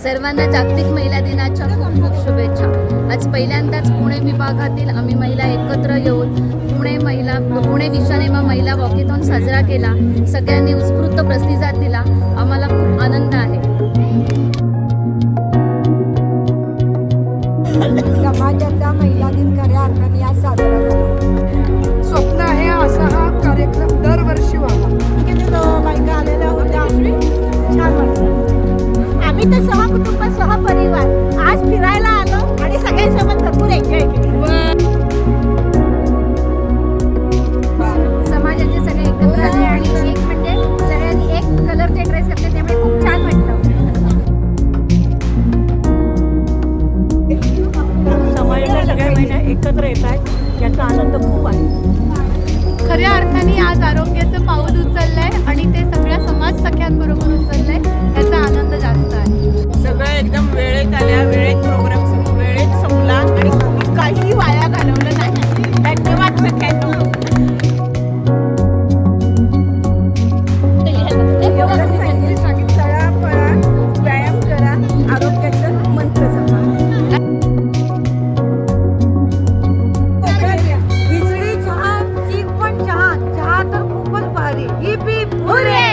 सर्वांना जागतिक महिला दिनाच्या खूप खूप शुभेच्छा। आज पहिल्यांदाच पुणे विभागातील आम्ही महिला एकत्र येऊन पुणे विश्वनेमा महिला वॉकेथॉन साजरा केला। सगळ्यांनी उत्स्फूर्त प्रतिसाद दिला, आम्हाला खूप आनंद आहे। समाजाचा महिला दिन खऱ्या अर्थाने आज साजरा झाला। स्वप्न आहे असा हा कार्यक्रम दरवर्षी व्हावा। बायका आलेल्या होत्या, छान वाटलं। आम्ही तर सहकुटुंब सहपरिवार आज फिरायला आलो आणि सगळ्यांसोबत भरपूर एन्जॉय केलं। समाजाचे सगळे एकत्र आले आणि एक म्हणजे सगळ्यांनी एक कलरचे ड्रेस घातले, त्यामुळे खूप छान वाटलं। समाजाच्या सगळ्या महिला एकत्र येत आहेत, याचा आनंद खूप आहे। खऱ्या अर्थाने आज आरोग्याचं पाऊल उचललंय आणि ते सगळ्या समाज सख्यांबरोबर उचललंय, याचा आनंद जास्त आहे। सगळं एकदम वेळेत आल्या, वेळेत प्रोग्राम सुरू, वेळेत संपला आणि आम्ही काही वाया घालवलं नाही। धन्यवाद सगळ्यांना। एवढंच सांगेल, चला पळा, व्यायाम करा, आरोग्याचं मंत्र जपा। खिचडी चहा, चीक पण चहा, चहा तर खूपच भारी। Heap heap hurray.